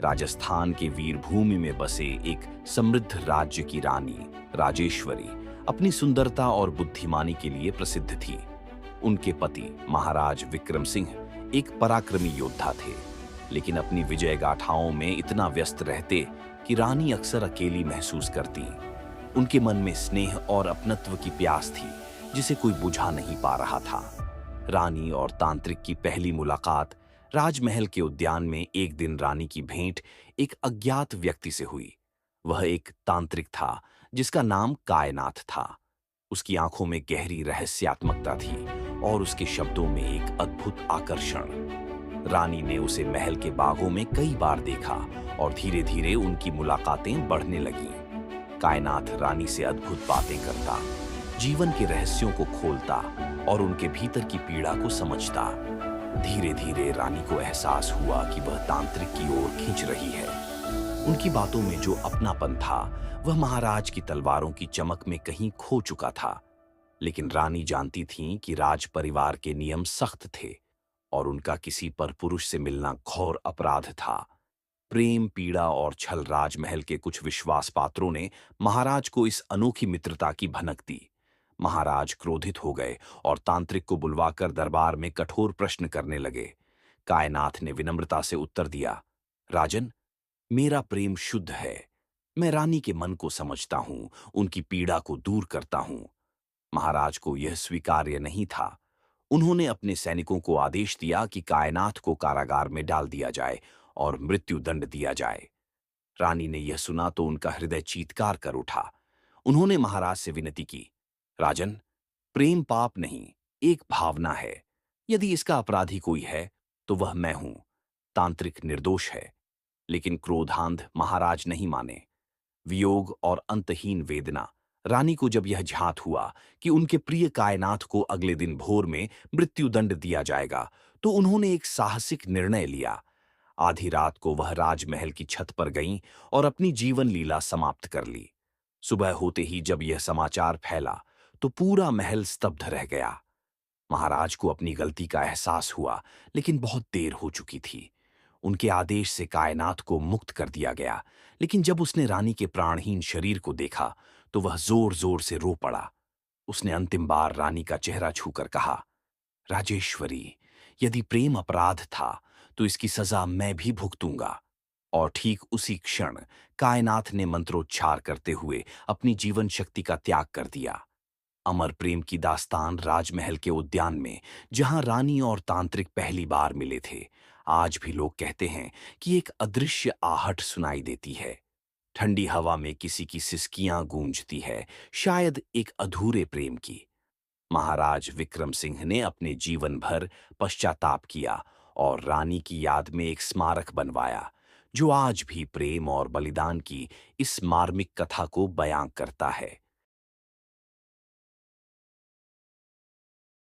राजस्थान के वीरभूमि में बसे एक समृद्ध राज्य की रानी राजेश्वरी अपनी सुंदरता और बुद्धिमानी के लिए प्रसिद्ध थी। उनके पति महाराज विक्रम सिंह एक पराक्रमी योद्धा थे, लेकिन अपनी विजय गाथाओं में इतना व्यस्त रहते कि रानी अक्सर अकेली महसूस करती। उनके मन में स्नेह और अपनत्व की प्यास थी जिसे कोई बुझा नहीं पा रहा था। रानी और तांत्रिक की पहली मुलाकात राजमहल के उद्यान में एक दिन रानी की भेंट एक अज्ञात व्यक्ति से हुई। वह एक तांत्रिक था जिसका नाम कायनाथ था। उसकी आंखों में गहरी रहस्यात्मकता थी और उसके शब्दों में एक अद्भुत आकर्षण। रानी ने उसे महल के बागों में कई बार देखा और धीरे धीरे उनकी मुलाकातें बढ़ने लगीं। कायनाथ रानी से अद्भुत बातें करता, जीवन के रहस्यों को खोलता और उनके भीतर की पीड़ा को समझता। धीरे धीरे रानी को एहसास हुआ कि वह तांत्रिक की ओर खींच रही है। उनकी बातों में जो अपनापन था वह महाराज की तलवारों की चमक में कहीं खो चुका था। लेकिन रानी जानती थी कि राज परिवार के नियम सख्त थे और उनका किसी पर पुरुष से मिलना घोर अपराध था। प्रेम, पीड़ा और छल राजमहल के कुछ विश्वास पात्रों ने महाराज को इस अनोखी मित्रता की भनक दी। महाराज क्रोधित हो गए और तांत्रिक को बुलवाकर दरबार में कठोर प्रश्न करने लगे। कायनाथ ने विनम्रता से उत्तर दिया, राजन, मेरा प्रेम शुद्ध है। मैं रानी के मन को समझता हूं, उनकी पीड़ा को दूर करता हूं। महाराज को यह स्वीकार्य नहीं था। उन्होंने अपने सैनिकों को आदेश दिया कि कायनाथ को कारागार में डाल दिया जाए और मृत्यु दंड दिया जाए। रानी ने यह सुना तो उनका हृदय चीत्कार कर उठा। उन्होंने महाराज से विनती की, राजन, प्रेम पाप नहीं, एक भावना है। यदि इसका अपराधी कोई है तो वह मैं हूं। तांत्रिक निर्दोष है। लेकिन क्रोधांध महाराज नहीं माने। वियोग और अंतहीन वेदना। रानी को जब यह झात हुआ कि उनके प्रिय कायनाथ को अगले दिन भोर में मृत्युदंड दिया जाएगा, तो उन्होंने एक साहसिक निर्णय लिया। आधी रात को वह राजमहल की छत पर गईं और अपनी जीवन लीला समाप्त कर ली। सुबह होते ही जब यह समाचार फैला तो पूरा महल स्तब्ध रह गया। महाराज को अपनी गलती का एहसास हुआ, लेकिन बहुत देर हो चुकी थी। उनके आदेश से कायनाथ को मुक्त कर दिया गया, लेकिन जब उसने रानी के प्राणहीन शरीर को देखा तो वह जोर जोर से रो पड़ा। उसने अंतिम बार रानी का चेहरा छूकर कहा, राजेश्वरी, यदि प्रेम अपराध था तो इसकी सजा मैं भी भुगतूंगा। और ठीक उसी क्षण कायनाथ ने मंत्रोच्चार करते हुए अपनी जीवन शक्ति का त्याग कर दिया। अमर प्रेम की दास्तान राजमहल के उद्यान में, जहां रानी और तांत्रिक पहली बार मिले थे, आज भी लोग कहते हैं कि एक अदृश्य आहट सुनाई देती है। ठंडी हवा में किसी की सिसकियां गूंजती है, शायद एक अधूरे प्रेम की। महाराज विक्रम सिंह ने अपने जीवन भर पश्चाताप किया और रानी की याद में एक स्मारक बनवाया, जो आज भी प्रेम और बलिदान की इस मार्मिक कथा को बयां करता है।